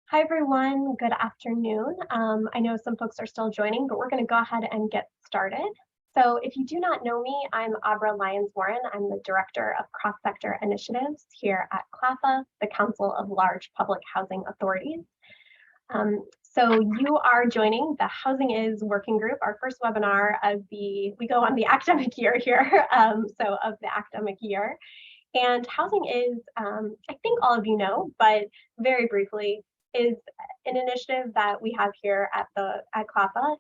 Hi, everyone. Good afternoon. I know some folks are still joining, but we're going to go ahead and get started. So if you do not know me, I'm Abra Lyons-Warren. I'm the Director of Cross-Sector Initiatives here at CLAFA, the Council of Large Public Housing Authorities. So you are joining the Housing Is Working Group, our first webinar of we go on the academic year here, so of the academic year. And Housing Is, I think all of you know, but very briefly, is an initiative that we have here at CLAFA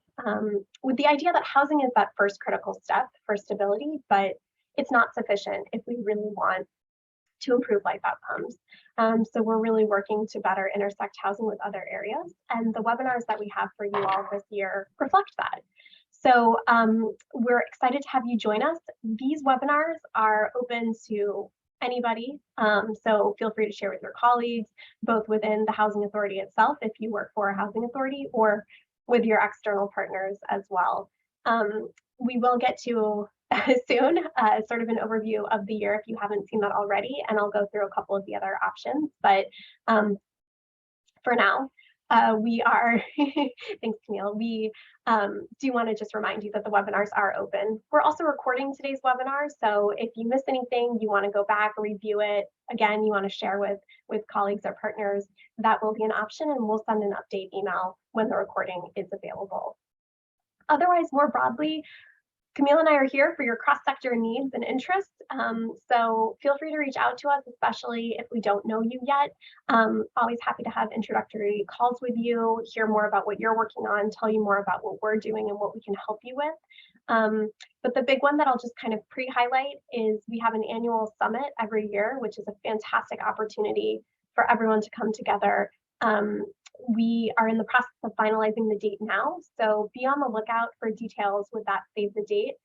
with the idea that housing is that first critical step for stability, but it's not sufficient if we really want to improve life outcomes. So we're really working to better intersect housing with other areas, and the webinars that we have for you all this year reflect that. So we're excited to have you join us. These webinars are open to anybody, so feel free to share with your colleagues, both within the housing authority itself, if you work for a housing authority, or with your external partners as well. We will get to soon sort of an overview of the year if you haven't seen that already, and I'll go through a couple of the other options, but for now, we are, thanks Camille, we do want to just remind you that the webinars are open. We're also recording today's webinar, so if you miss anything, you want to go back, review it, again, you want to share with colleagues or partners, that will be an option, and we'll send an update email when the recording is available. Otherwise, more broadly, Camille and I are here for your cross-sector needs and interests, so feel free to reach out to us, especially if we don't know you yet. Always happy to have introductory calls with you, hear more about what you're working on, tell you more about what we're doing and what we can help you with. But the big one that I'll just kind of pre-highlight is we have an annual summit every year, which is a fantastic opportunity for everyone to come together. We are in the process of finalizing the date now, so be on the lookout for details with that save the date,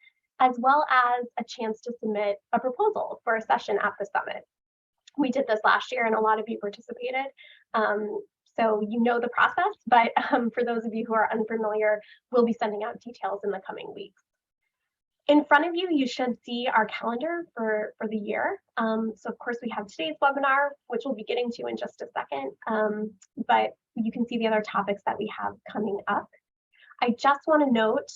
as well as a chance to submit a proposal for a session at the summit. We did this last year and a lot of you participated, so you know the process, but for those of you who are unfamiliar, we'll be sending out details in the coming weeks. In front of you, you should see our calendar for the year. So of course we have today's webinar, which we'll be getting to in just a second, but you can see the other topics that we have coming up. I just want to note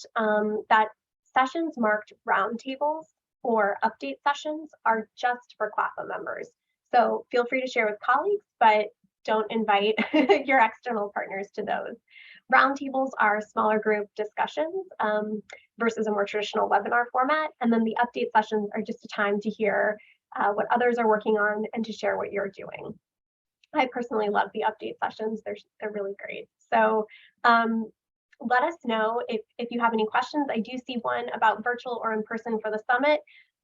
that sessions marked roundtables or update sessions are just for CLAFA members. So feel free to share with colleagues, but don't invite your external partners to those. Roundtables are smaller group discussions versus a more traditional webinar format. And then the update sessions are just a time to hear what others are working on and to share what you're doing. I personally love the update sessions. They're really great. So let us know if you have any questions. I do see one about virtual or in person for the summit.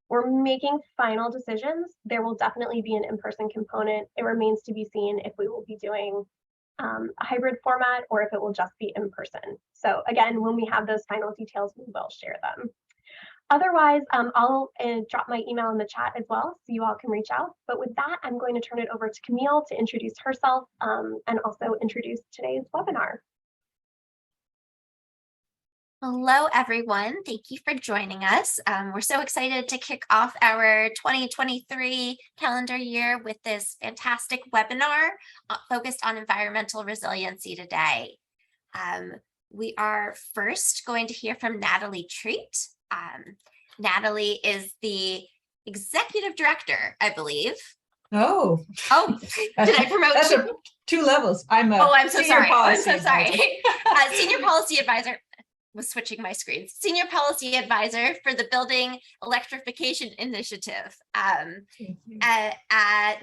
We're making final decisions. There will definitely be an in-person component. It remains to be seen if we will be doing a hybrid format or if it will just be in person. So again, when we have those final details, we will share them. Otherwise, I'll drop my email in the chat as well, so you all can reach out. But with that, I'm going to turn it over to Camille to introduce herself and also introduce today's webinar. Hello, everyone. Thank you for joining us. We're so excited to kick off our 2023 calendar year with this fantastic webinar focused on environmental resiliency today. We are first going to hear from Natalie Treat. Natalie is the executive director, I believe. Oh, did I promote that's you? Two levels. I'm so sorry. I'm so sorry. Senior policy advisor. Was switching my screens. Senior Policy Advisor for the Building Electrification Initiative at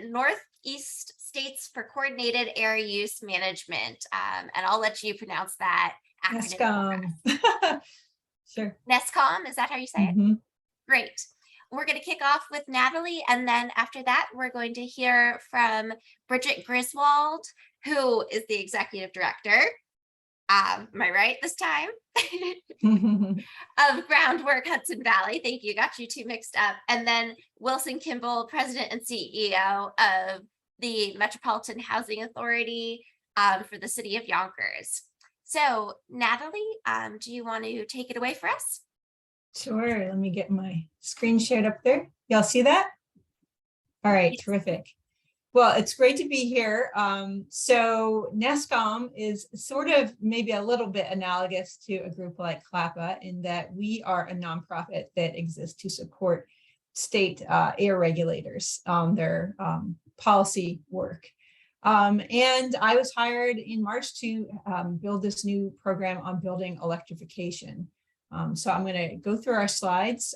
Northeast States for Coordinated Air Use Management. And I'll let you pronounce that acronym. NESCOM. Sure. NESCOM, is that how you say it? Great. We're going to kick off with Natalie, and then after that, we're going to hear from Bridget Griswold, who is the Executive Director. Am I right this time? Of Groundwork Hudson Valley. Thank you. Got you two mixed up. And then Wilson Kimball, President and CEO of the Metropolitan Housing Authority for the City of Yonkers. So Natalie, do you want to take it away for us? Sure. Let me get my screen shared up there. Y'all see that? All right. Terrific. Well, it's great to be here. So NESCOM is sort of maybe a little bit analogous to a group like CLAPA in that we are a nonprofit that exists to support state air regulators on their policy work. And I was hired in March to build this new program on building electrification. So I'm going to go through our slides.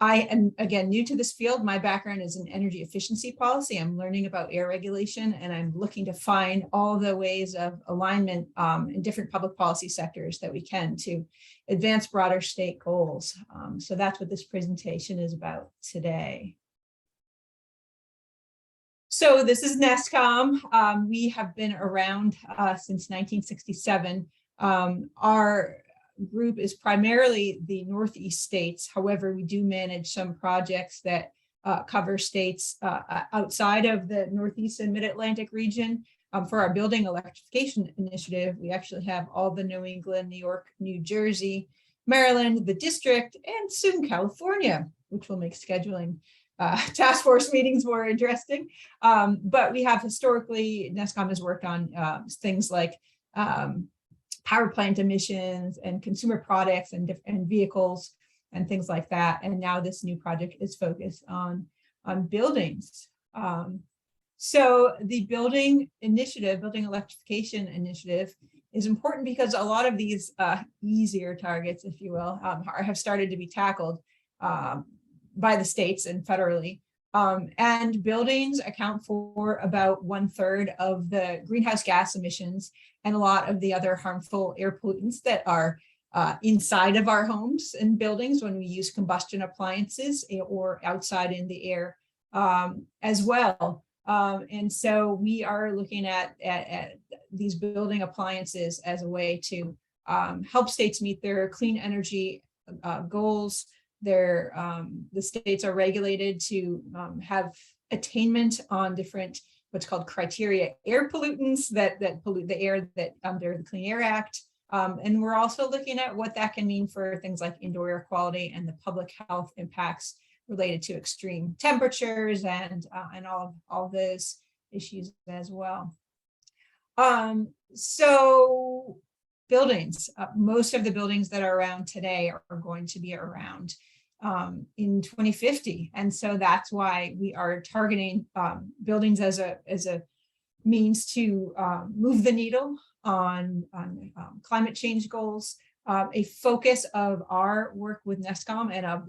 I am, again, new to this field. My background is in energy efficiency policy. I'm learning about air regulation, and I'm looking to find all the ways of alignment in different public policy sectors that we can to advance broader state goals. So that's what this presentation is about today. So this is NESCOM. We have been around since 1967. Our group is primarily the Northeast states. However, we do manage some projects that cover states outside of the Northeast and Mid-Atlantic region. For our building electrification initiative, we actually have all the New England, New York, New Jersey, Maryland, the district, and soon California, which will make scheduling task force meetings more interesting. But we have historically, NESCOM has worked on things like power plant emissions and consumer products and vehicles and things like that. And now this new project is focused on buildings. So the building initiative, building electrification initiative, is important because a lot of these easier targets, if you will, have started to be tackled by the states and federally. And buildings account for about 1/3 of the greenhouse gas emissions and a lot of the other harmful air pollutants that are inside of our homes and buildings when we use combustion appliances or outside in the air as well. And so we are looking at these building appliances as a way to help states meet their clean energy goals. The states are regulated to have attainment on different what's called criteria air pollutants that pollute the air that under the Clean Air Act. And we're also looking at what that can mean for things like indoor air quality and the public health impacts related to extreme temperatures and all those issues as well. So buildings, most of the buildings that are around today are going to be around in 2050. And so that's why we are targeting buildings as a means to move the needle on climate change goals. A focus of our work with NESCOM and of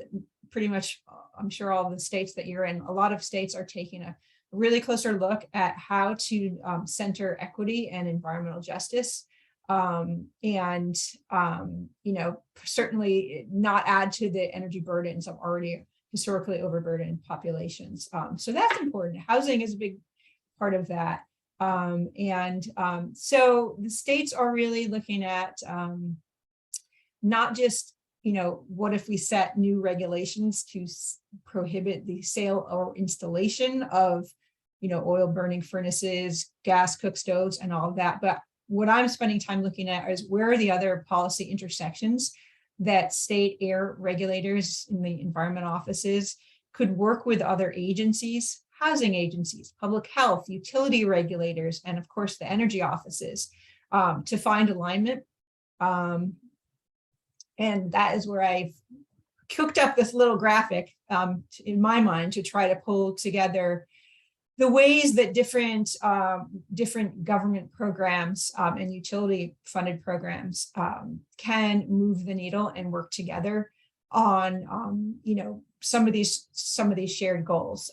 pretty much, I'm sure all the states that you're in, a lot of states are taking a really closer look at how to center equity and environmental justice. Certainly not add to the energy burdens of already historically overburdened populations. So that's important. Housing is a big part of that. So the states are really looking at not just, what if we set new regulations to prohibit the sale or installation of, oil burning furnaces, gas cook stoves, and all of that, but what I'm spending time looking at is where are the other policy intersections that state air regulators in the environment offices could work with other agencies, housing agencies, public health, utility regulators, and of course the energy offices to find alignment. And that is where I've cooked up this little graphic in my mind to try to pull together the ways that different government programs and utility funded programs can move the needle and work together on some of these shared goals.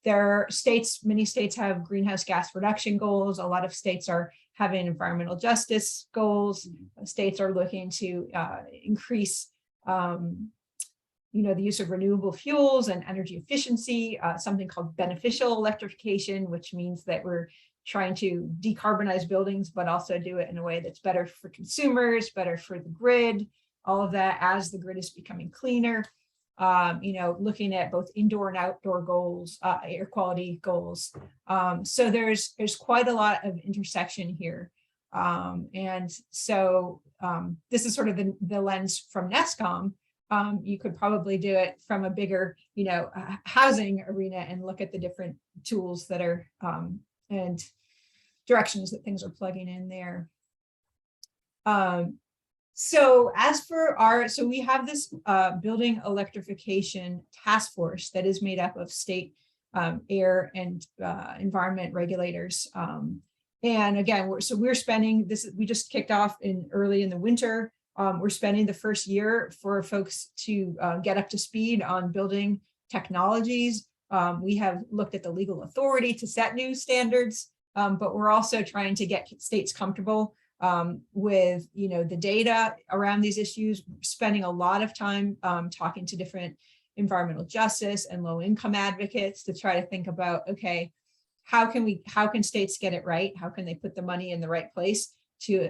Many states have greenhouse gas reduction goals. A lot of states are having environmental justice goals. States are looking to increase the use of renewable fuels and energy efficiency, something called beneficial electrification, which means that we're trying to decarbonize buildings, but also do it in a way that's better for consumers, better for the grid, all of that as the grid is becoming cleaner. Looking at both indoor and outdoor goals, air quality goals. So there's quite a lot of intersection here. And so this is sort of the lens from NESCOM. you could probably do it from a bigger, housing arena and look at the different tools that are and directions that things are plugging in there. So as for so we have this building electrification task force that is made up of state air and environment regulators. And again, we're spending this, we just kicked off early in the winter. We're spending the first year for folks to get up to speed on building technologies. We have looked at the legal authority to set new standards, but we're also trying to get states comfortable with the data around these issues, spending a lot of time talking to different environmental justice and low income advocates to try to think about, okay, how can states get it right? How can they put the money in the right place to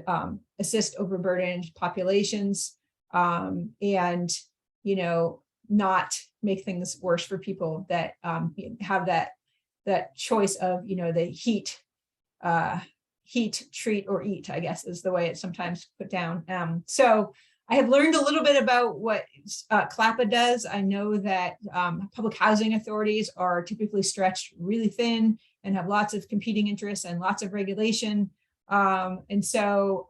assist overburdened populations and not make things worse for people that have that choice of the heat, treat, or eat, I guess is the way it's sometimes put down. So I have learned a little bit about what CLAPA does. I know that public housing authorities are typically stretched really thin and have lots of competing interests and lots of regulation. And so,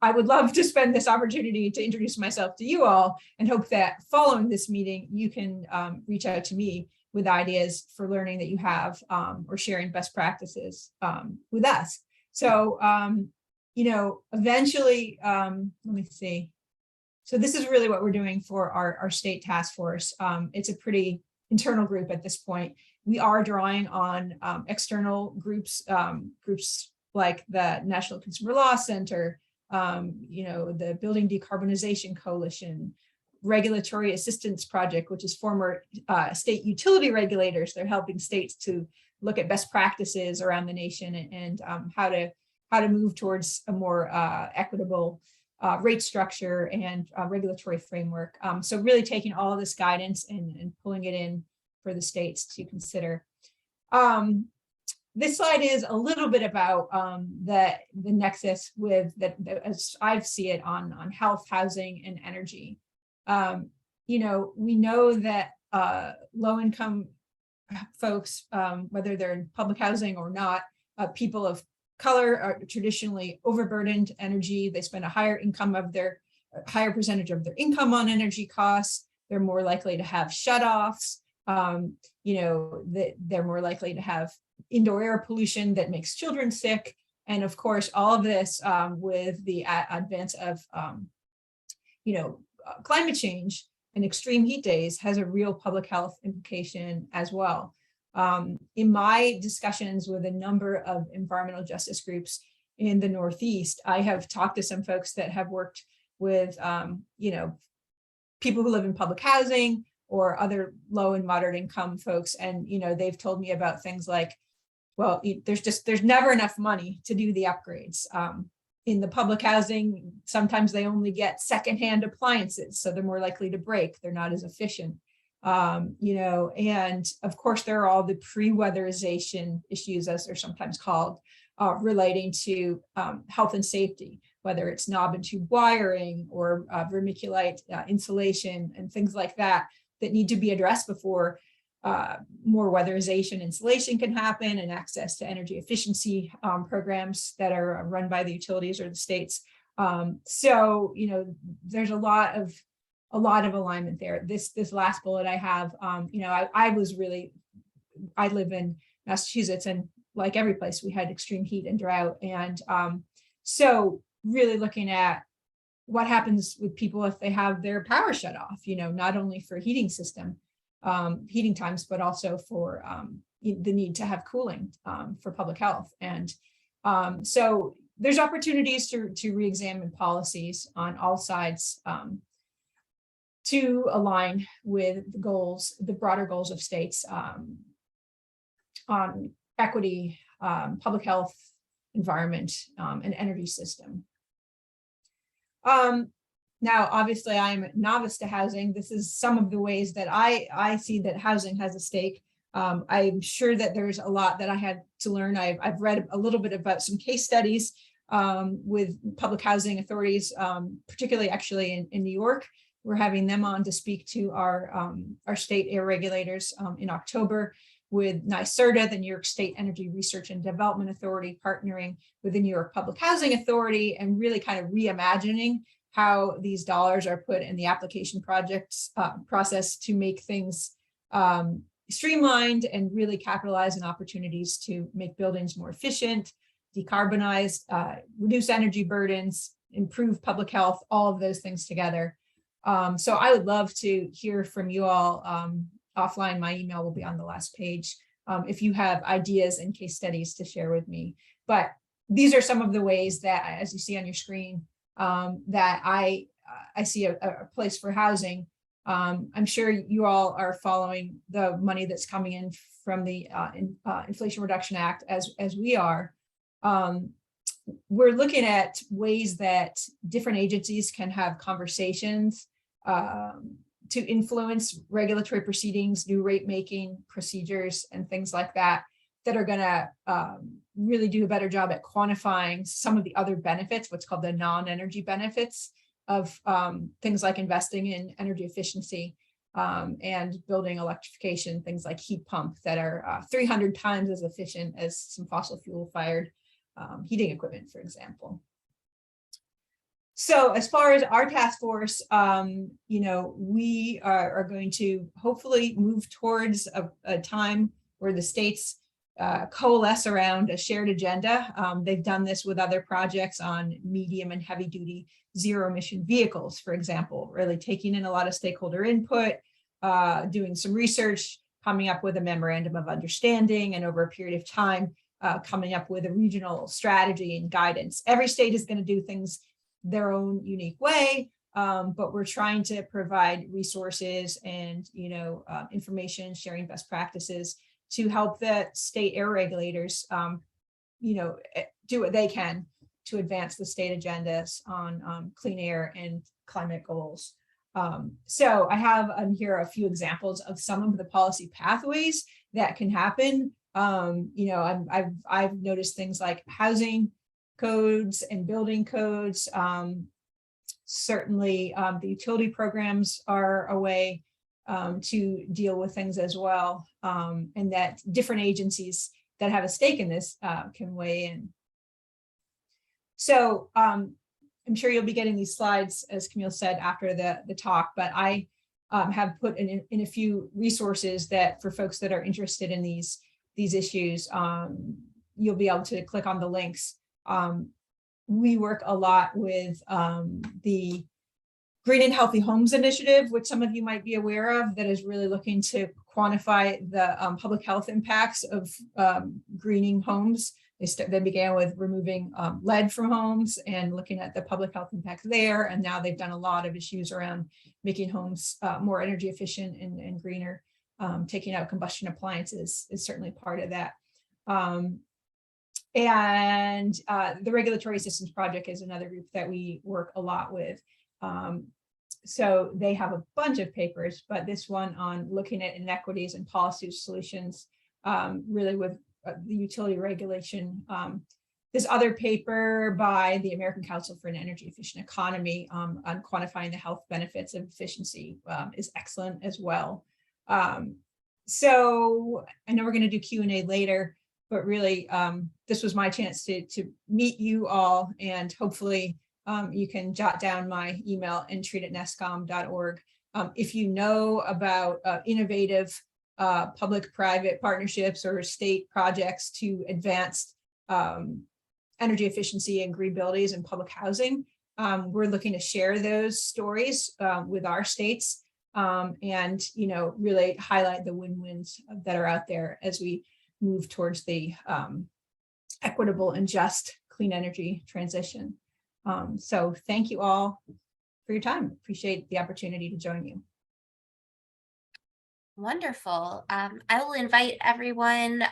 I would love to spend this opportunity to introduce myself to you all and hope that following this meeting, you can reach out to me with ideas for learning that you have or sharing best practices with us. So, eventually, let me see. So this is really what we're doing for our state task force. It's a pretty internal group at this point. We are drawing on external groups, groups like the National Consumer Law Center, the Building Decarbonization Coalition, Regulatory Assistance Project, which is former state utility regulators. They're helping states to look at best practices around the nation and how to move towards a more equitable rate structure and regulatory framework. So really taking all of this guidance and pulling it in for the states to consider. This slide is a little bit about the nexus with that, as I see it, on health, housing, and energy. We know that low-income folks, whether they're in public housing or not, people of color are traditionally overburdened energy. They spend a higher percentage of their income on energy costs. They're more likely to have shutoffs. They're more likely to have indoor air pollution that makes children sick. And of course, all of this with the advance of, climate change and extreme heat days has a real public health implication as well. In my discussions with a number of environmental justice groups in the Northeast, I have talked to some folks that have worked with, people who live in public housing or other low and moderate income folks. And, they've told me about things like, well, there's never enough money to do the upgrades. In the public housing, sometimes they only get secondhand appliances, so they're more likely to break. They're not as efficient. And of course, there are all the pre-weatherization issues, as they're sometimes called, relating to health and safety, whether it's knob and tube wiring or vermiculite insulation and things like that need to be addressed before more weatherization insulation can happen, and access to energy efficiency programs that are run by the utilities or the states. So, there's a lot of alignment there. This last bullet I have, I live in Massachusetts, and like every place, we had extreme heat and drought. And so really looking at what happens with people if they have their power shut off, not only for heating times, but also for the need to have cooling for public health. And so there's opportunities to re-examine policies on all sides to align with the broader goals of states on equity, public health, environment, and energy system. Now, obviously, I'm novice to housing. This is some of the ways that I see that housing has a stake. I'm sure that there's a lot that I had to learn. I've read a little bit about some case studies with public housing authorities, particularly actually in New York. We're having them on to speak to our state air regulators in October, with NYSERDA, the New York State Energy Research and Development Authority, partnering with the New York Public Housing Authority and really kind of reimagining how these dollars are put in the application projects process to make things streamlined and really capitalize on opportunities to make buildings more efficient, decarbonize, reduce energy burdens, improve public health, all of those things together. So I would love to hear from you all offline. My email will be on the last page if you have ideas and case studies to share with me. But these are some of the ways that, as you see on your screen, that I see a place for housing. I'm sure you all are following the money that's coming in from the Inflation Reduction Act as we are. We're looking at ways that different agencies can have conversations to influence regulatory proceedings, new rate making procedures, and things like that, that are going to really do a better job at quantifying some of the other benefits, what's called the non-energy benefits of things like investing in energy efficiency and building electrification, things like heat pump that are 300 times as efficient as some fossil fuel fired heating equipment, for example. So as far as our task force, you know, we are going to hopefully move towards a time where the states coalesce around a shared agenda. They've done this with other projects on medium and heavy duty zero emission vehicles, for example, really taking in a lot of stakeholder input, doing some research, coming up with a memorandum of understanding, and over a period of time, coming up with a regional strategy and guidance. Every state is going to do things their own unique way, but we're trying to provide resources and, you know, information, sharing best practices to help the state air regulators, you know, do what they can to advance the state agendas on clean air and climate goals. So I have here a few examples of some of the policy pathways that can happen. You know, I've noticed things like housing codes and building codes. Certainly, the utility programs are a way to deal with things as well, and that different agencies that have a stake in this can weigh in. So I'm sure you'll be getting these slides, as Camille said, after the talk, but I have put in a few resources that for folks that are interested in these issues, you'll be able to click on the links. We work a lot with the Green and Healthy Homes Initiative, which some of you might be aware of, that is really looking to quantify the public health impacts of greening homes. They began with removing lead from homes and looking at the public health impacts there. And now they've done a lot of issues around making homes more energy efficient and greener. Taking out combustion appliances is certainly part of that. And the Regulatory Assistance Project is another group that we work a lot with. So they have a bunch of papers, but this one on looking at inequities and policy solutions, really with the utility regulation. This other paper by the American Council for an Energy Efficient Economy on quantifying the health benefits of efficiency is excellent as well. So I know we're going to do Q&A later, but really this was my chance to meet you all, and hopefully you can jot down my email, entreat@nescom.org. If you know about innovative public-private partnerships or state projects to advance energy efficiency and green buildings and public housing, we're looking to share those stories with our states and, you know, really highlight the win-wins that are out there as we move towards the equitable and just clean energy transition. So thank you all for your time. Appreciate the opportunity to join you. Wonderful. I will invite everyone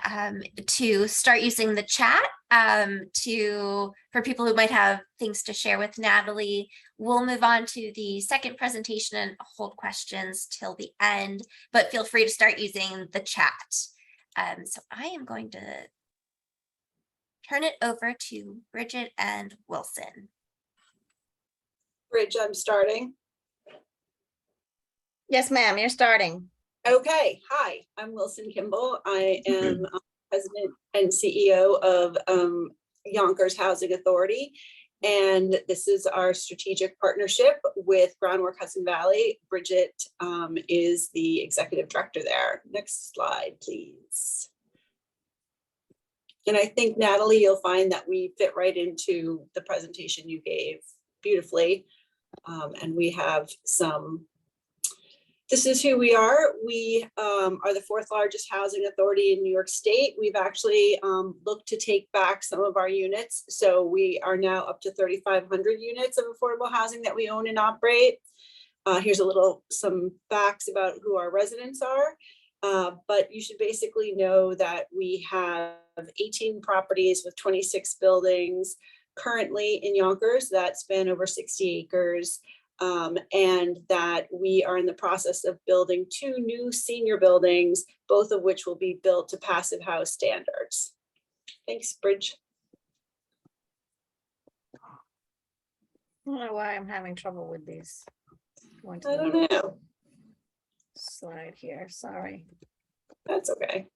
to start using the chat for people who might have things to share with Natalie. We'll move on to the second presentation and hold questions till the end, but feel free to start using the chat. So I am going to turn it over to Bridget and Wilson. Bridge, I'm starting. Yes, ma'am, you're starting. Okay, hi, I'm Wilson Kimball. I am President and CEO of Yonkers Housing Authority. And this is our strategic partnership with Groundwork Hudson Valley. Bridget is the executive director there. Next slide, please. And I think, Natalie, you'll find that we fit right into the presentation you gave beautifully. And we have some. This is who we are. We are the fourth largest housing authority in New York State. We've actually looked to take back some of our units. So we are now up to 3,500 units of affordable housing that we own and operate. Here's some facts about who our residents are. But you should basically know that we have 18 properties with 26 buildings currently in Yonkers that span over 60 acres. And that we are in the process of building 2 new senior buildings, both of which will be built to passive house standards. Thanks, Bridge. I don't know why I'm having trouble with these. Going to I the don't next know. slide here, sorry. That's okay.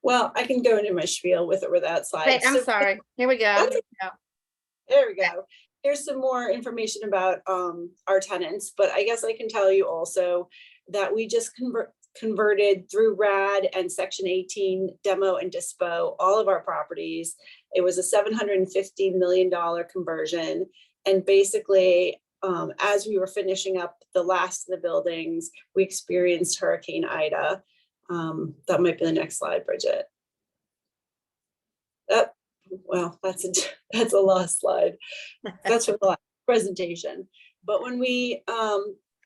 Well, I can go into my spiel with or without slides. Wait, I'm So- sorry. Here we go. That's Here we go. There we go. Here's some more information about our tenants, but I guess I can tell you also that we just converted through RAD and Section 18 demo and dispo all of our properties. It was a $750 million conversion. And basically, as we were finishing up the last of the buildings, we experienced Hurricane Ida. That might be the next slide, Bridget. Well, that's a lost slide. That's from the last presentation. But when we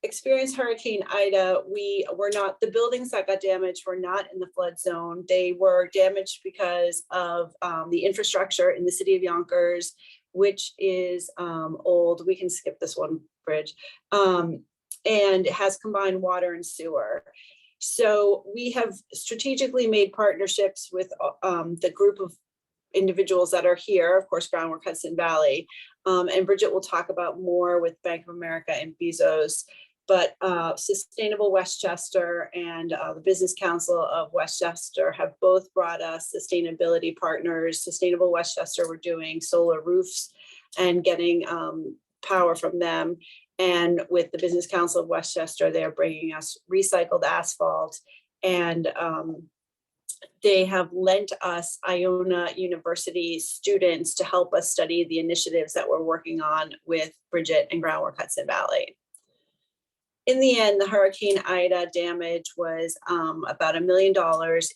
experienced Hurricane Ida, the buildings that got damaged were not in the flood zone. They were damaged because of the infrastructure in the city of Yonkers, which is old. We can skip this one, Bridge. And it has combined water and sewer. So we have strategically made partnerships with the group of individuals that are here, of course, Groundwork Hudson Valley. And Bridget will talk about more with Bank of America and Bezos, but Sustainable Westchester and the Business Council of Westchester have both brought us sustainability partners. Sustainable Westchester, we're doing solar roofs and getting power from them. And with the Business Council of Westchester, they're bringing us recycled asphalt, and they have lent us Iona University students to help us study the initiatives that we're working on with Bridget and Groundwork Hudson Valley. In the end, the Hurricane Ida damage was about $1 million.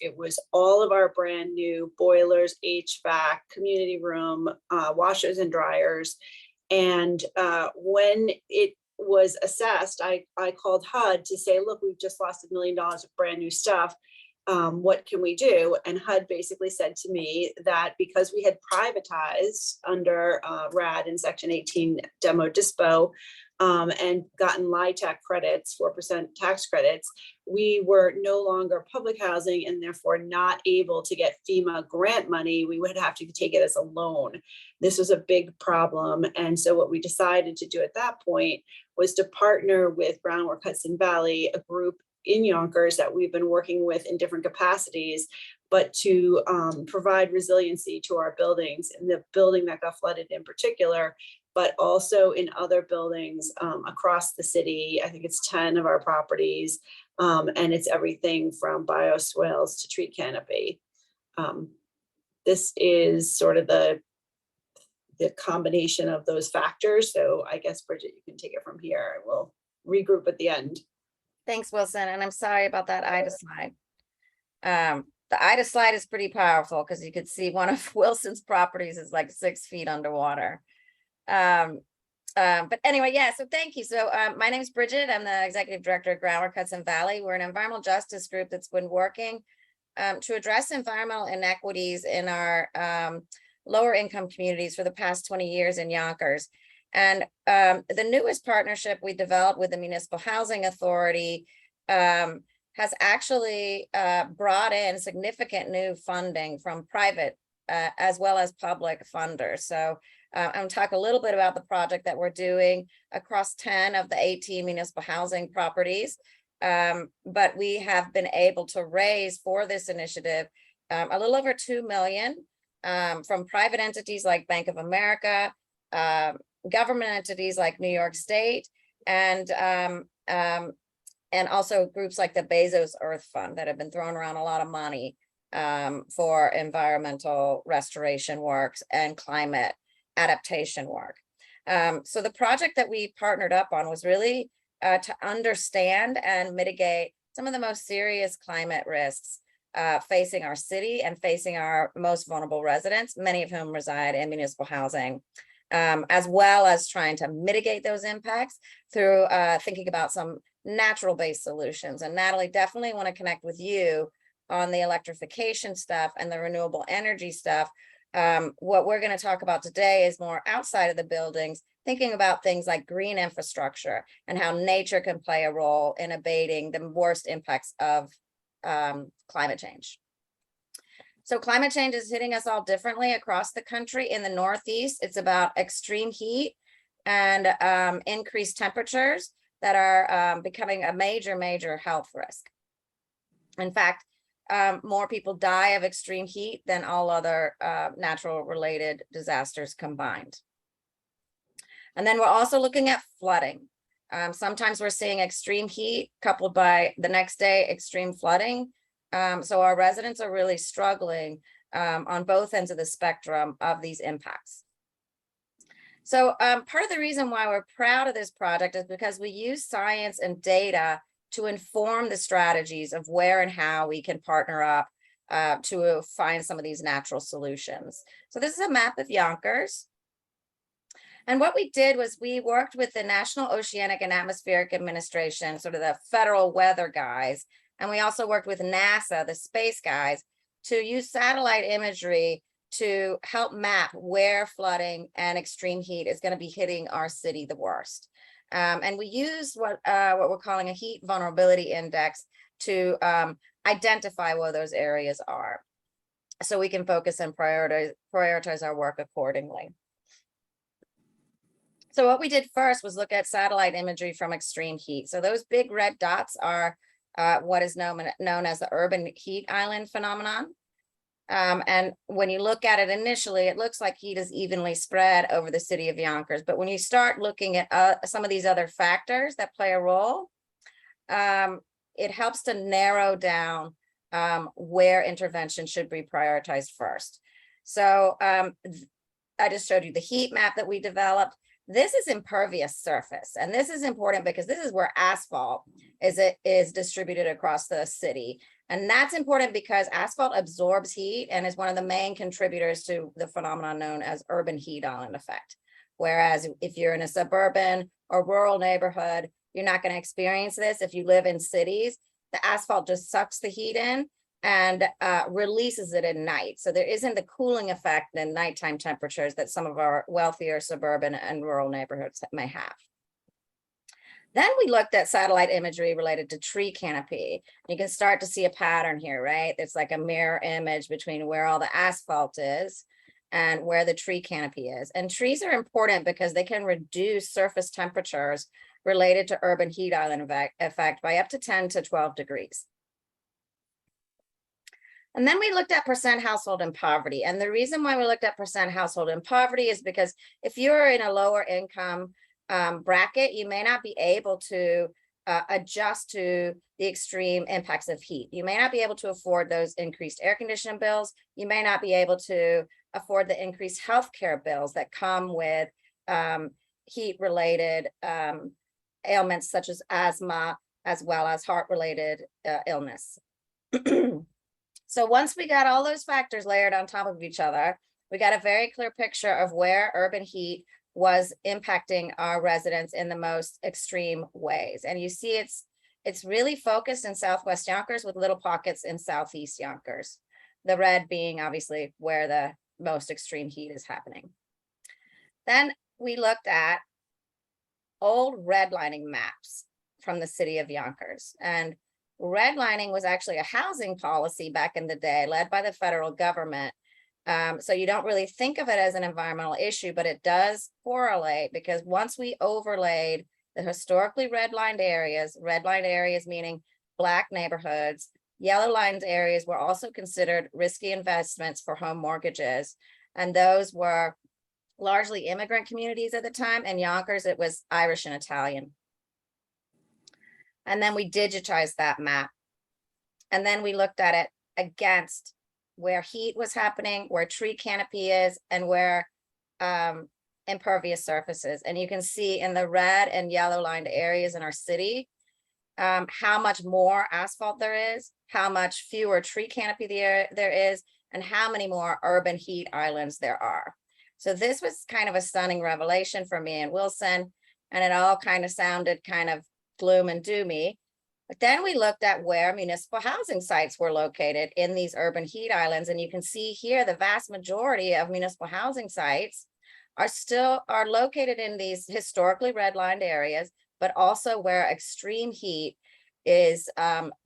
It was all of our brand new boilers, HVAC, community room, washers and dryers. And when it was assessed, I called HUD to say, look, we've just lost $1 million of brand new stuff. What can we do? And HUD basically said to me that because we had privatized under RAD and Section 18 demo dispo and gotten LIHTC credits, 4% tax credits, we were no longer public housing and therefore not able to get FEMA grant money. We would have to take it as a loan. This was a big problem. And so what we decided to do at that point was to partner with Groundwork Hudson Valley, a group in Yonkers that we've been working with in different capacities, but to provide resiliency to our buildings, and the building that got flooded in particular, but also in other buildings across the city. I think it's 10 of our properties, and it's everything from bioswales to tree canopy. This is sort of the combination of those factors. So I guess, Bridget, you can take it from here, and we'll regroup at the end. Thanks, Wilson, and I'm sorry about that Ida slide. The Ida slide is pretty powerful because you could see one of Wilson's properties is like 6 feet underwater. But anyway, yeah, so thank you. So my name is Bridget. I'm the executive director at Groundwork Hudson Valley. We're an environmental justice group that's been working to address environmental inequities in our lower income communities for the past 20 years in Yonkers. And the newest partnership we developed with the Municipal Housing Authority has actually brought in significant new funding from private as well as public funders. So I'm going to talk a little bit about the project that we're doing across 10 of the 18 municipal housing properties. But we have been able to raise for this initiative a little over 2 million from private entities like Bank of America, government entities like New York State, and also groups like the Bezos Earth Fund that have been throwing around a lot of money for environmental restoration works and climate adaptation work. So the project that we partnered up on was really to understand and mitigate some of the most serious climate risks facing our city and facing our most vulnerable residents, many of whom reside in municipal housing, as well as trying to mitigate those impacts through thinking about some natural-based solutions. And Natalie, definitely want to connect with you on the electrification stuff and the renewable energy stuff. What we're going to talk about today is more outside of the buildings, thinking about things like green infrastructure and how nature can play a role in abating the worst impacts of climate change. So climate change is hitting us all differently across the country. In the Northeast, it's about extreme heat and increased temperatures that are becoming a major health risk. In fact, more people die of extreme heat than all other natural related disasters combined. And then we're also looking at flooding. Sometimes we're seeing extreme heat coupled by the next day extreme flooding. So our residents are really struggling on both ends of the spectrum of these impacts. So part of the reason why we're proud of this project is because we use science and data to inform the strategies of where and how we can partner up to find some of these natural solutions. So this is a map of Yonkers. And what we did was we worked with the National Oceanic and Atmospheric Administration, sort of the federal weather guys, and we also worked with NASA, the space guys, to use satellite imagery to help map where flooding and extreme heat is going to be hitting our city the worst. And we use what we're calling a heat vulnerability index to identify where those areas are, so we can focus and prioritize our work accordingly. So what we did first was look at satellite imagery from extreme heat. So those big red dots are what is known as the urban heat island phenomenon. And when you look at it initially, it looks like heat is evenly spread over the city of Yonkers. But when you start looking at some of these other factors that play a role, it helps to narrow down where intervention should be prioritized first. So I just showed you the heat map that we developed. This is impervious surface, and this is important because this is where asphalt is distributed across the city. And that's important because asphalt absorbs heat and is one of the main contributors to the phenomenon known as urban heat island effect. Whereas if you're in a suburban or rural neighborhood, you're not going to experience this. If you live in cities, the asphalt just sucks the heat in and releases it at night. So there isn't the cooling effect in nighttime temperatures that some of our wealthier suburban and rural neighborhoods may have. Then we looked at satellite imagery related to tree canopy. You can start to see a pattern here, right? It's like a mirror image between where all the asphalt is and where the tree canopy is. And trees are important because they can reduce surface temperatures related to urban heat island effect by up to 10 to 12 degrees. And then we looked at percent household in poverty. And the reason why we looked at percent household in poverty is because if you're in a lower income bracket, you may not be able to adjust to the extreme impacts of heat. You may not be able to afford those increased air conditioning bills. You may not be able to afford the increased healthcare bills that come with heat-related ailments such as asthma, as well as heart-related illness. So once we got all those factors layered on top of each other, we got a very clear picture of where urban heat was impacting our residents in the most extreme ways. And you see it's really focused in Southwest Yonkers with little pockets in Southeast Yonkers. The red being obviously where the most extreme heat is happening. Then we looked at old redlining maps from the city of Yonkers. And Redlining was actually a housing policy back in the day led by the federal government. So you don't really think of it as an environmental issue, but it does correlate, because once we overlaid the historically redlined areas meaning Black neighborhoods, yellow lined areas were also considered risky investments for home mortgages. And those were largely immigrant communities at the time. In Yonkers, it was Irish and Italian. And then we digitized that map. And then we looked at it against where heat was happening, where tree canopy is, and where impervious surfaces. And you can see in the red and yellow lined areas in our city, how much more asphalt there is, how much fewer tree canopy there is, and how many more urban heat islands there are. So this was kind of a stunning revelation for me and Wilson, and it all kind of sounded kind of gloom and doomy. But then we looked at where municipal housing sites were located in these urban heat islands. And you can see here, the vast majority of municipal housing sites are located in these historically redlined areas, but also where extreme heat is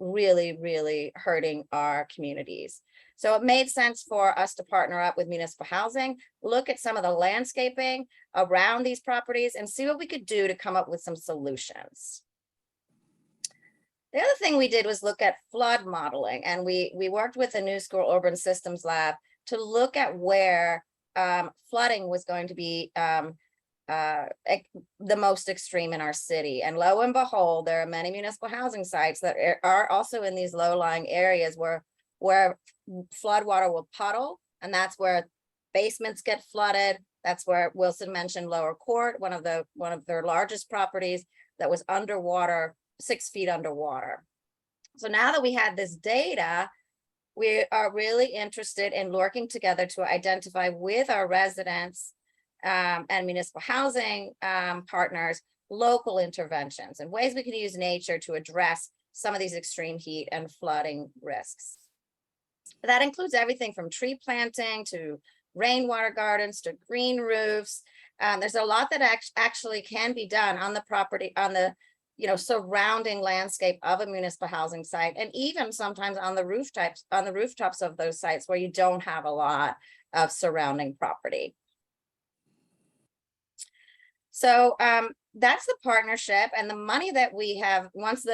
really, really hurting our communities. So it made sense for us to partner up with municipal housing, look at some of the landscaping around these properties, and see what we could do to come up with some solutions. The other thing we did was look at flood modeling, and we worked with the New School Urban Systems Lab to look at where flooding was going to be the most extreme in our city. And lo and behold, there are many municipal housing sites that are also in these low-lying areas where flood water will puddle, and that's where basements get flooded. That's where Wilson mentioned Lower Court, one of their largest properties that was underwater, 6 feet underwater. So now that we had this data, we are really interested in working together to identify with our residents and municipal housing partners, local interventions and ways we can use nature to address some of these extreme heat and flooding risks. That includes everything from tree planting to rainwater gardens to green roofs. There's a lot that actually can be done on the property, on the surrounding landscape of a municipal housing site, and even sometimes on the rooftops of those sites where you don't have a lot of surrounding property. So that's the partnership, and the money that we have, once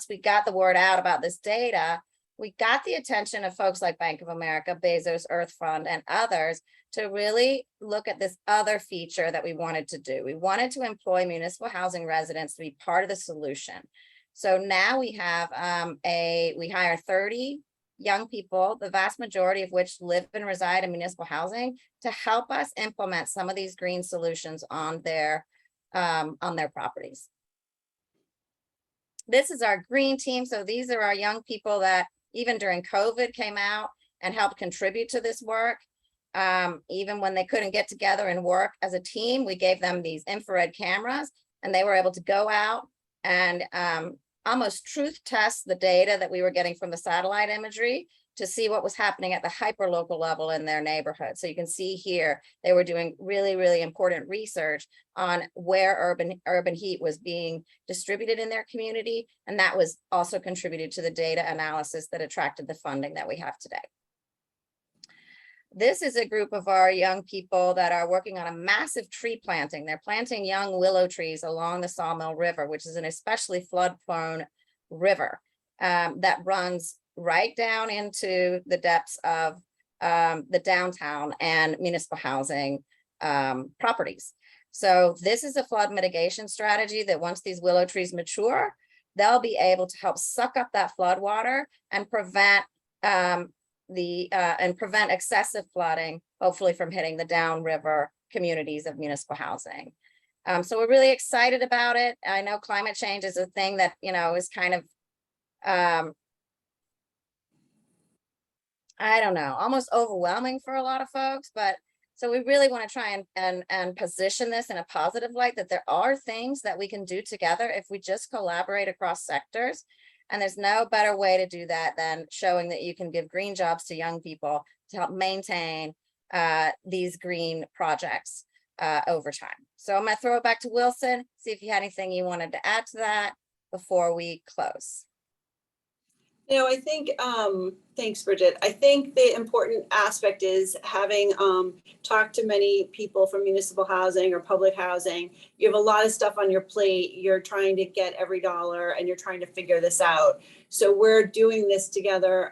we got the word out about this data, we got the attention of folks like Bank of America, Bezos Earth Fund, and others to really look at this other feature that we wanted to do. We wanted to employ municipal housing residents to be part of the solution. So now we have we hire 30 young people, the vast majority of which live and reside in municipal housing, to help us implement some of these green solutions on their properties. This is our green team. So these are our young people that even during COVID came out and helped contribute to this work. Even when they couldn't get together and work as a team, we gave them these infrared cameras, and they were able to go out and almost truth test the data that we were getting from the satellite imagery to see what was happening at the hyperlocal level in their neighborhood. So you can see here, they were doing really, really important research on where urban heat was being distributed in their community. And that was also contributed to the data analysis that attracted the funding that we have today. This is a group of our young people that are working on a massive tree planting. They're planting young willow trees along the Sawmill River, which is an especially flood-prone river that runs right down into the depths of the downtown and municipal housing properties. So this is a flood mitigation strategy that once these willow trees mature, they'll be able to help suck up that flood water and prevent excessive flooding, hopefully from hitting the downriver communities of municipal housing. So we're really excited about it. I know climate change is a thing that, is kind of, I don't know, almost overwhelming for a lot of folks, but so we really want to try and position this in a positive light, that there are things that we can do together if we just collaborate across sectors. And there's no better way to do that than showing that you can give green jobs to young people to help maintain these green projects over time. So I'm going to throw it back to Wilson, see if you had anything you wanted to add to that before we close. I think, thanks, Bridget. I think the important aspect is having talked to many people from municipal housing or public housing. You have a lot of stuff on your plate. You're trying to get every dollar and you're trying to figure this out. So we're doing this together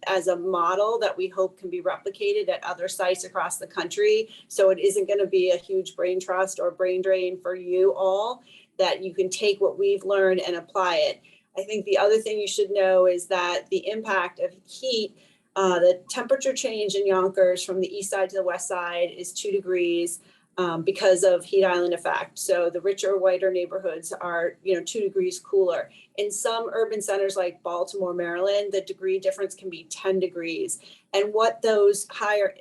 as a model that we hope can be replicated at other sites across the country. So it isn't going to be a huge brain trust or brain drain for you all, that you can take what we've learned and apply it. I think the other thing you should know is that the impact of heat, the temperature change in Yonkers from the east side to the west side is 2 degrees because of heat island effect. So the richer, whiter neighborhoods are, 2 degrees cooler. In some urban centers like Baltimore, Maryland, the degree difference can be 10 degrees. And what those higher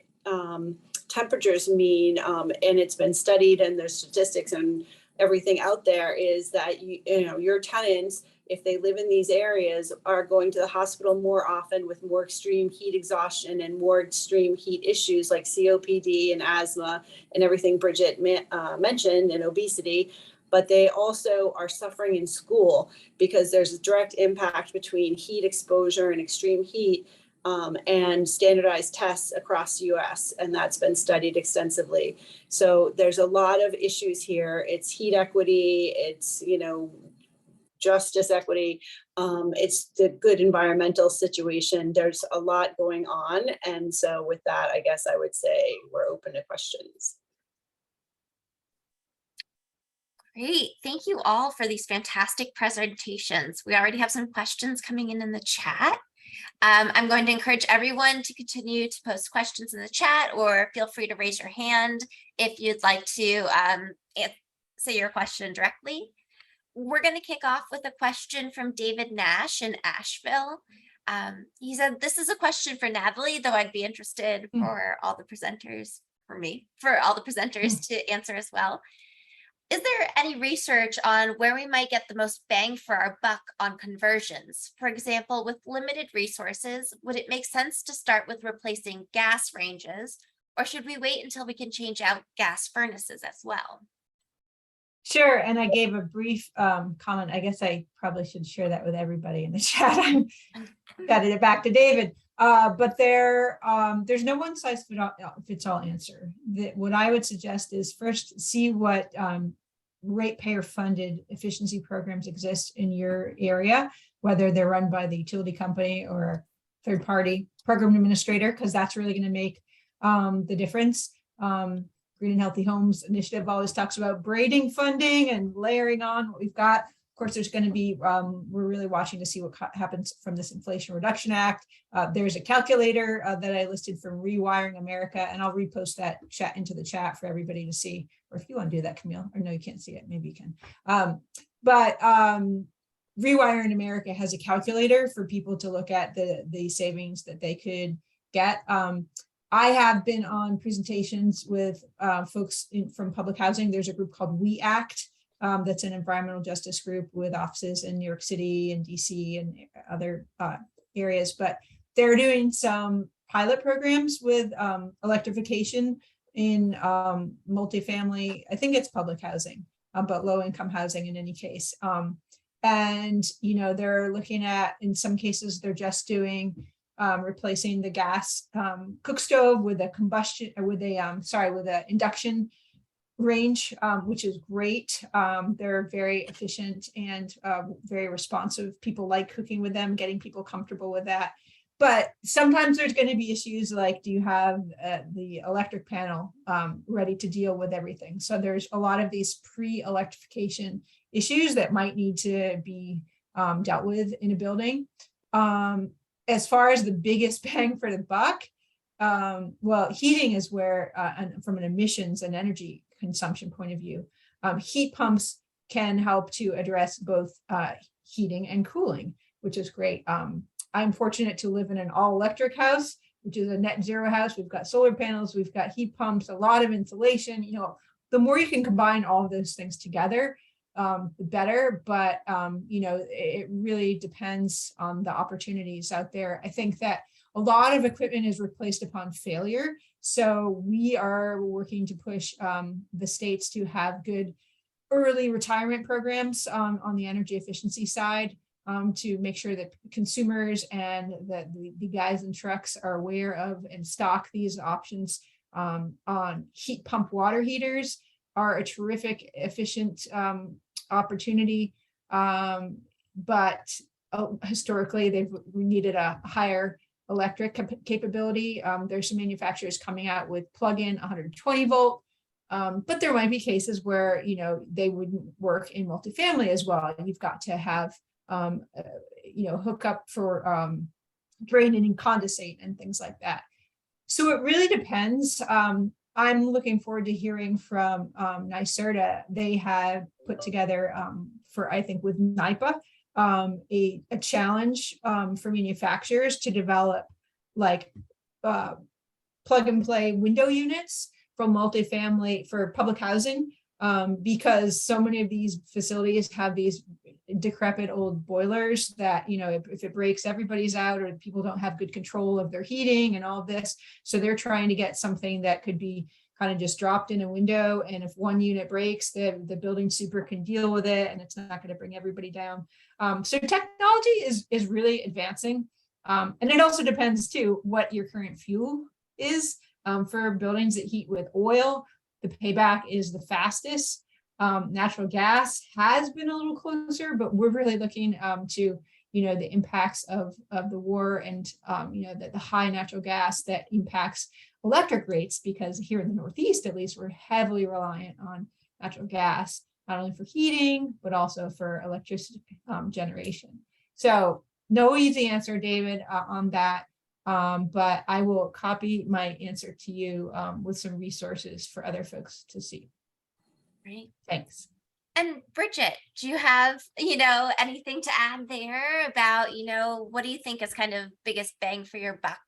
temperatures mean, and it's been studied and there's statistics and everything out there, is that your tenants, if they live in these areas, are going to the hospital more often with more extreme heat exhaustion and more extreme heat issues like COPD and asthma and everything Bridget mentioned, and obesity. But they also are suffering in school because there's a direct impact between heat exposure and extreme heat and standardized tests across the US, and that's been studied extensively. So there's a lot of issues here. It's heat equity, it's, justice equity, it's the good environmental situation. There's a lot going on. And so with that, I guess I would say we're open to questions. Great. Thank you all for these fantastic presentations. We already have some questions coming in the chat. I'm going to encourage everyone to continue to post questions in the chat, or feel free to raise your hand if you'd like to say your question directly. We're going to kick off with a question from David Nash in Asheville. He said, this is a question for Natalie, though I'd be interested for all the presenters, to answer as well. Is there any research on where we might get the most bang for our buck on conversions? For example, with limited resources, would it make sense to start with replacing gas ranges, or should we wait until we can change out gas furnaces as well? Sure, and I gave a brief comment. I guess I probably should share that with everybody in the chat. I got it back to David. But there's no one size fits all answer. What I would suggest is first see what ratepayer funded efficiency programs exist in your area, whether they're run by the utility company or third party program administrator, because that's really going to make the difference. Green and Healthy Homes Initiative always talks about braiding funding and layering on what we've got. Of course, there's going to be, we're really watching to see what happens from this Inflation Reduction Act. There's a calculator that I listed from Rewiring America, and I'll repost that chat into the chat for everybody to see. Or if you want to do that, Camille, or no, you can't see it, maybe you can. But Rewiring America has a calculator for people to look at the savings that they could get. I have been on presentations with folks from public housing. There's a group called We Act. That's an environmental justice group with offices in New York City and DC and other areas, but they're doing some pilot programs with electrification in multifamily. I think it's public housing, but low income housing in any case. And, they're looking at, in some cases, they're just doing replacing the gas cook stove with a combustion, or with a induction range, which is great. They're very efficient and very responsive. People like cooking with them, getting people comfortable with that. But sometimes there's going to be issues like, do you have the electric panel ready to deal with everything? So there's a lot of these pre-electrification issues that might need to be dealt with in a building. As far as the biggest bang for the buck, well, heating is where, from an emissions and energy consumption point of view, heat pumps can help to address both heating and cooling, which is great. I'm fortunate to live in an all-electric house, which is a net zero house. We've got solar panels, we've got heat pumps, a lot of insulation. The more you can combine all of those things together, the better. But it really depends on the opportunities out there. I think that a lot of equipment is replaced upon failure. So we are working to push the states to have good early retirement programs on the energy efficiency side. to make sure that consumers and that the guys in trucks are aware of and stock these options on heat pump water heaters are a terrific, efficient opportunity. But historically, they've needed a higher electric capability. There's some manufacturers coming out with plug-in 120 volt, but there might be cases where, you know, they wouldn't work in multifamily as well. You've got to have, you know, hook up for draining and condensate and things like that. So it really depends. I'm looking forward to hearing from NYSERDA. They have put together for, I think, with NYPA, a challenge for manufacturers to develop like plug and play window units for multifamily for public housing, because so many of these facilities have these decrepit old boilers that, you know, if it breaks, everybody's out, or people don't have good control of their heating and all of this. So they're trying to get something that could be kind of just dropped in a window. And if one unit breaks, the building super can deal with it, and it's not going to bring everybody down. So technology is really advancing. And it also depends too, what your current fuel is. For buildings that heat with oil, the payback is the fastest. Natural gas has been a little closer, but we're really looking to, you know, the impacts of the war and, you know, the high natural gas that impacts electric rates, because here in the Northeast, at least, we're heavily reliant on natural gas, not only for heating, but also for electricity generation. So no easy answer, David, on that. But I will copy my answer to you with some resources for other folks to see. Great. Thanks. And Bridget, do you have, you know, anything to add there about, you know, what do you think is kind of biggest bang for your buck?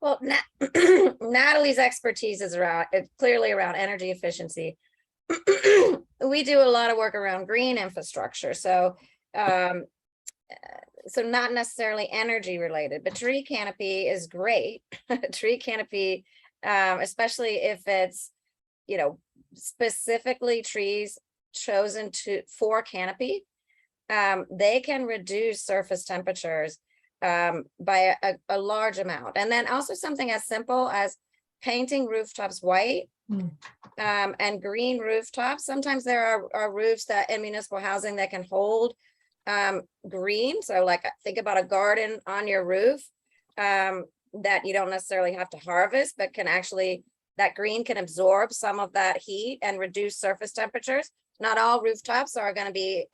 Well, Natalie's expertise is clearly around energy efficiency. We do a lot of work around green infrastructure. So, so not necessarily energy related, but tree canopy is great. Tree canopy, especially if it's, you know, specifically trees chosen for canopy, they can reduce surface temperatures by a large amount. And then also something as simple as painting rooftops white and green rooftops. Sometimes there are roofs that in municipal housing that can hold green. So like think about a garden on your roof that you don't necessarily have to harvest, but can actually, that green can absorb some of that heat and reduce surface temperatures. Not all rooftops are going to be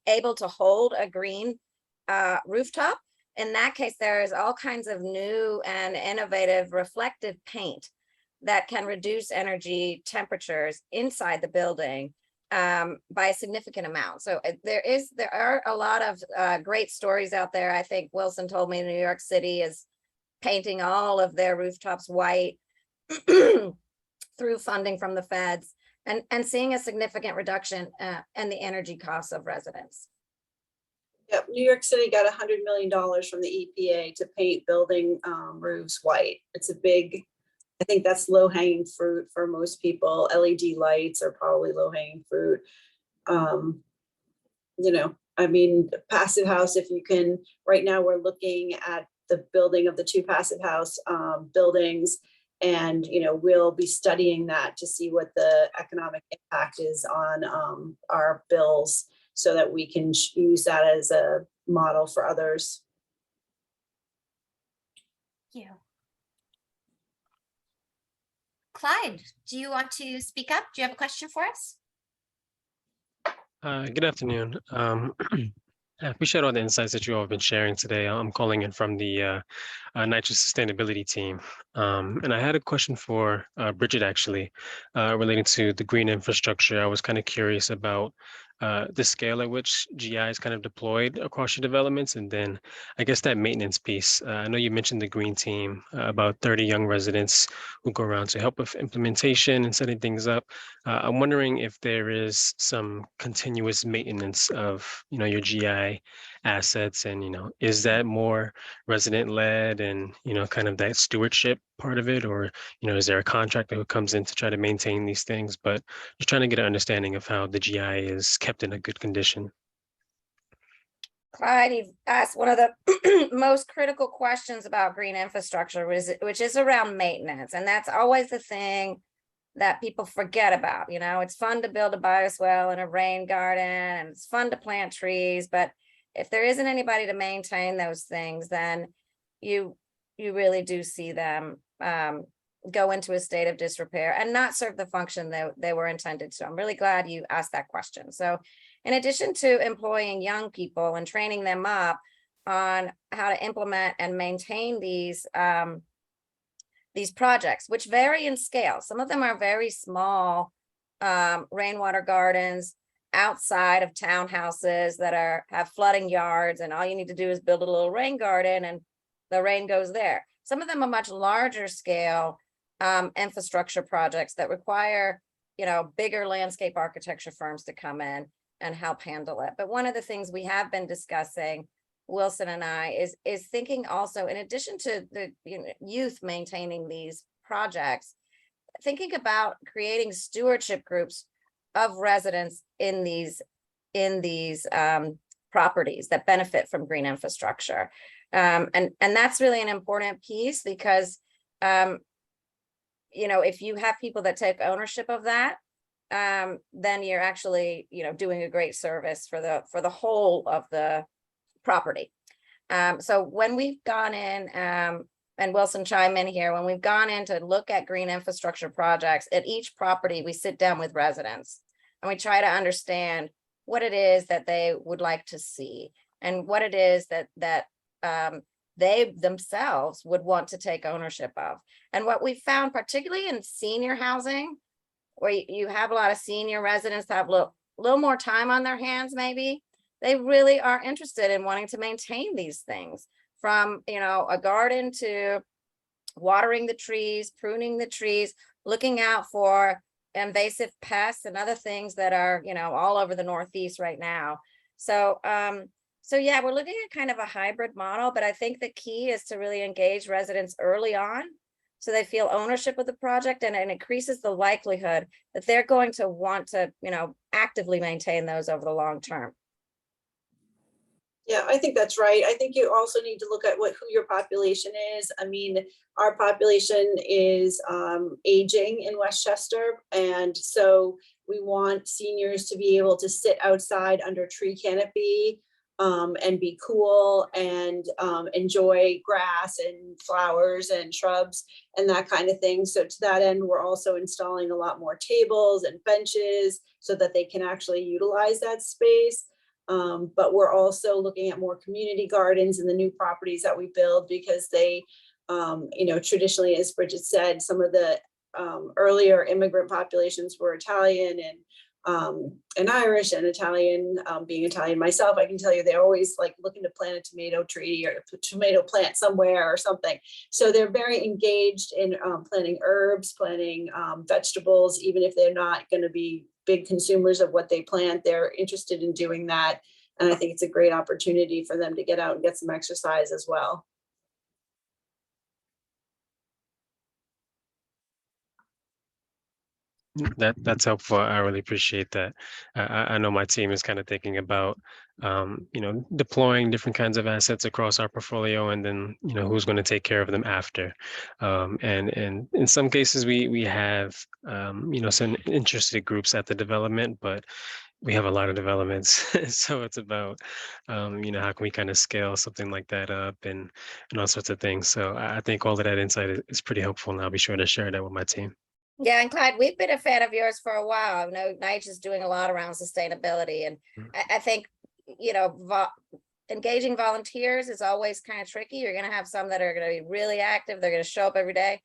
able to hold a green rooftop. In that case, there is all kinds of new and innovative reflective paint that can reduce energy temperatures inside the building by a significant amount. So there are a lot of great stories out there. I think Wilson told me New York City is painting all of their rooftops white through funding from the feds, and seeing a significant reduction in the energy costs of residents. Yep, New York City got $100 million from the EPA to paint building roofs white. It's a big, I think that's low hanging fruit for most people. LED lights are probably low hanging fruit. You know, I mean, passive house, if you can, right now we're looking at the building of the 2 passive house buildings. And, you know, we'll be studying that to see what the economic impact is on our bills, so that we can use that as a model for others. Thank you. Clyde, do you want to speak up? Do you have a question for us? Good afternoon. I appreciate all the insights that you all have been sharing today. I'm calling in from the nitrous sustainability team. And I had a question for Bridget, actually, relating to the green infrastructure. I was kind of curious about the scale at which GI is kind of deployed across your developments, and then I guess that maintenance piece. I know you mentioned the green team, about 30 young residents who go around to help with implementation and setting things up. I'm wondering if there is some continuous maintenance of, you know, your GI assets, and, you know, is that more resident led and, you know, kind of that stewardship part of it, or, you know, is there a contractor who comes in to try to maintain these things? But just trying to get an understanding of how the GI is kept in a good condition. Clyde, you've asked one of the most critical questions about green infrastructure, which is around maintenance. And that's always the thing that people forget about. You know, it's fun to build a bioswale and a rain garden, and it's fun to plant trees, but if there isn't anybody to maintain those things, then you really do see them go into a state of disrepair and not serve the function that they were intended to. I'm really glad you asked that question. So in addition to employing young people and training them up on how to implement and maintain these projects, which vary in scale. Some of them are very small rainwater gardens outside of townhouses that have flooding yards, and all you need to do is build a little rain garden and the rain goes there. Some of them are much larger scale infrastructure projects that require, you know, bigger landscape architecture firms to come in and help handle it. But one of the things we have been discussing, Wilson and I, is thinking also, in addition to the youth maintaining these projects, thinking about creating stewardship groups of residents in these properties that benefit from green infrastructure. And that's really an important piece because, you know, if you have people that take ownership of that, then you're actually, you know, doing a great service for the whole of the property. So when we've gone in, and Wilson chime in here, when we've gone in to look at green infrastructure projects at each property, we sit down with residents and we try to understand what it is that they would like to see and what it is that they themselves would want to take ownership of. And what we found, particularly in senior housing, where you have a lot of senior residents that have a little more time on their hands, maybe, they really are interested in wanting to maintain these things, from, you know, a garden to watering the trees, pruning the trees, looking out for invasive pests and other things that are, you know, all over the Northeast right now. So, so yeah, we're looking at kind of a hybrid model, but I think the key is to really engage residents early on so they feel ownership of the project, and it increases the likelihood that they're going to want to, you know, actively maintain those over the long term. Yeah, I think that's right. I think you also need to look at who your population is. I mean, our population is aging in Westchester, and so we want seniors to be able to sit outside under tree canopy and be cool and enjoy grass and flowers and shrubs and that kind of thing. So to that end, we're also installing a lot more tables and benches so that they can actually utilize that space. But we're also looking at more community gardens in the new properties that we build, because they, you know, traditionally, as Bridget said, some of the earlier immigrant populations were Italian and Irish, and Italian. Being Italian myself, I can tell you they're always like looking to plant a tomato tree or a tomato plant somewhere or something. So they're very engaged in planting herbs, planting vegetables, even if they're not going to be big consumers of what they plant. They're interested in doing that. And I think it's a great opportunity for them to get out and get some exercise as well. That's helpful. I really appreciate that. I know my team is kind of thinking about, you know, deploying different kinds of assets across our portfolio, and then, you know, who's going to take care of them after. And in some cases, we have, you know, some interested groups at the development, but we have a lot of developments. So it's about, you know, how can we kind of scale something like that up and all sorts of things. So I think all of that insight is pretty helpful, and I'll be sure to share that with my team. Yeah, and Clyde, we've been a fan of yours for a while. I know NYCHA is doing a lot around sustainability, and I think, you know, engaging volunteers is always kind of tricky. You're going to have some that are going to be really active. They're going to show up every day.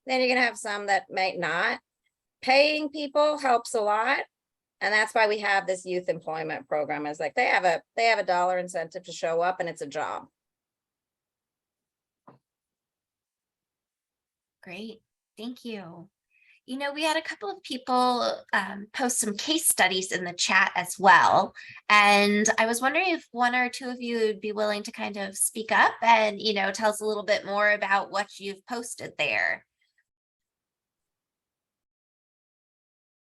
Then you're going to have some that may not. Paying people helps a lot. And that's why we have this youth employment program. It's like they have a dollar incentive to show up, and it's a job. Great, thank you. You know, we had a couple of people post some case studies in the chat as well. And I was wondering if one or two of you would be willing to kind of speak up and, you know, tell us a little bit more about what you've posted there.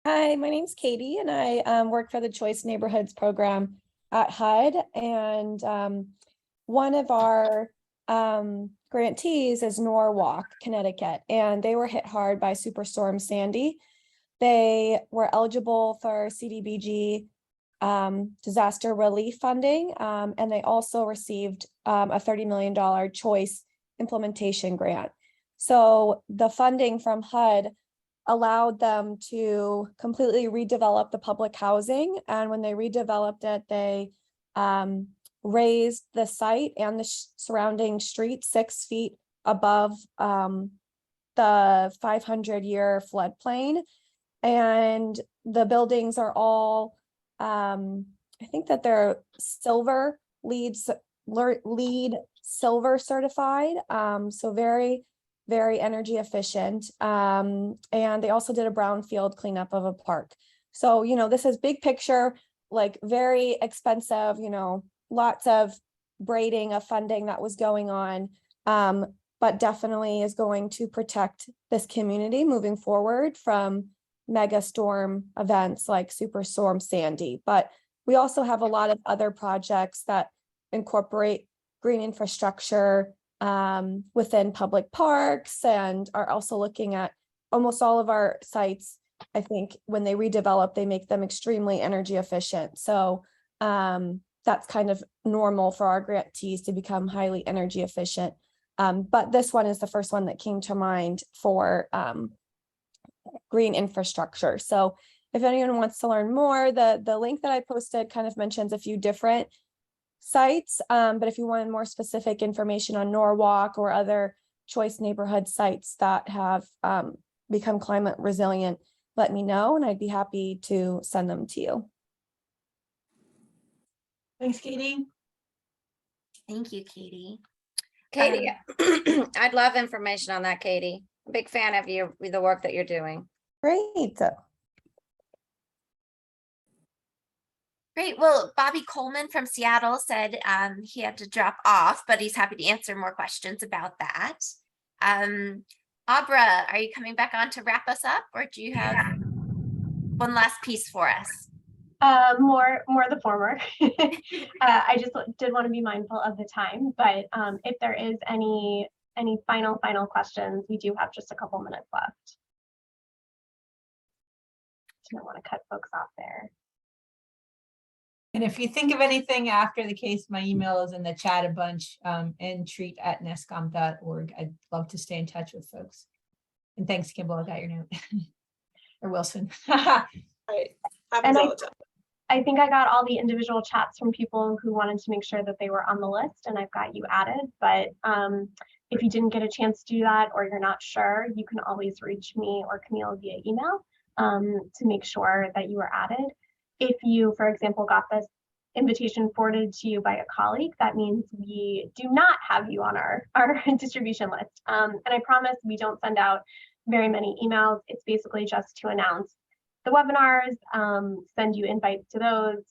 Hi, my name's Katie, and I work for the Choice Neighborhoods program. at HUD, and one of our grantees is Norwalk, Connecticut, and they were hit hard by Superstorm Sandy. They were eligible for CDBG disaster relief funding, and they also received a $30 million choice implementation grant. So the funding from HUD allowed them to completely redevelop the public housing. And when they redeveloped it, they raised the site and the surrounding street 6 feet above the 500-year floodplain. And the buildings are all, I think that they're LEED silver certified. So very, very energy efficient. And they also did a brownfield cleanup of a park. So, this is big picture, like very expensive, lots of braiding of funding that was going on, but definitely is going to protect this community moving forward from mega storm events like Superstorm Sandy. But we also have a lot of other projects that incorporate green infrastructure within public parks, and are also looking at almost all of our sites. I think when they redevelop, they make them extremely energy efficient. So that's kind of normal for our grantees to become highly energy efficient. But this one is the first one that came to mind for green infrastructure. So if anyone wants to learn more, the link that I posted kind of mentions a few different sites. But if you wanted more specific information on Norwalk or other choice neighborhood sites that have become climate resilient, let me know and I'd be happy to send them to you. Thanks, Katie. Thank you, Katie. Katie, I'd love information on that, Katie. Big fan of the work that you're doing. Great. Great. Well, Bobby Coleman from Seattle said he had to drop off, but he's happy to answer more questions about that. Abra, are you coming back on to wrap us up, or do you have one last piece for us? More the former. I just did want to be mindful of the time, but if there is any final questions, we do have just a couple minutes left. I don't want to cut folks off there. And if you think of anything after the case, my email is in the chat a bunch, ntreat@nescom.org. I'd love to stay in touch with folks. And thanks, Kimball, I got your note. Or Wilson. Right. Happens And all the time. I think I got all the individual chats from people who wanted to make sure that they were on the list, and I've got you added. But if you didn't get a chance to do that, or you're not sure, you can always reach me or Camille via email to make sure that you are added. If you, for example, got this invitation forwarded to you by a colleague, that means we do not have you on our distribution list. And I promise we don't send out very many emails. It's basically just to announce the webinars, send you invites to those,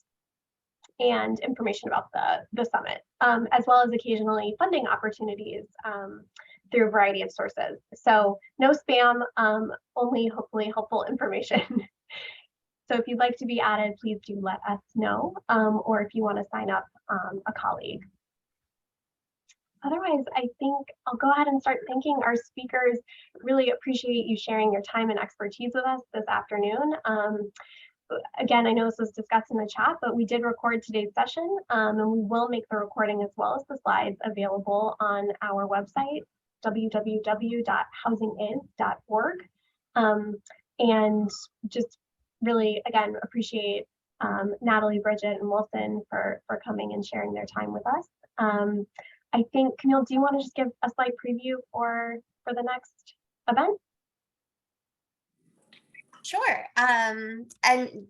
and information about the summit, as well as occasionally funding opportunities through a variety of sources. So no spam, only hopefully helpful information. So if you'd like to be added, please do let us know, or if you want to sign up a colleague. Otherwise, I think I'll go ahead and start thanking our speakers. Really appreciate you sharing your time and expertise with us this afternoon. Again, I know this was discussed in the chat, but we did record today's session, and we will make the recording as well as the slides available on our website, www.housingiz.org. And just really, again, appreciate Natalie, Bridget, and Wilson for coming and sharing their time with us. I think, Camille, do you want to just give a slight preview for the next event? Sure. And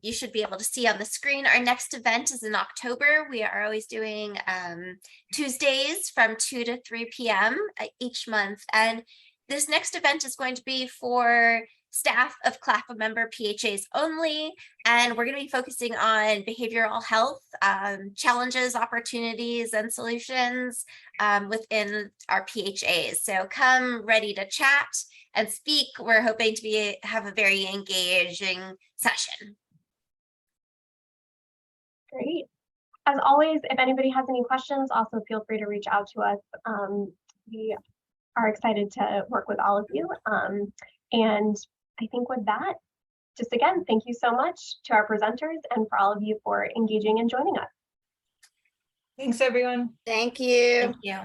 you should be able to see on the screen, our next event is in October. We are always doing Tuesdays from 2 to 3 p.m. Each month. And this next event is going to be for staff of CLAFA member PHAs only. And we're going to be focusing on behavioral health challenges, opportunities, and solutions within our PHAs. So come ready to chat and speak. We're hoping to have a very engaging session. Great. As always, if anybody has any questions, also feel free to reach out to us. We are excited to work with all of you. And I think with that, just again, thank you so much to our presenters and for all of you for engaging and joining us. Thanks, everyone. Thank you. Thank you.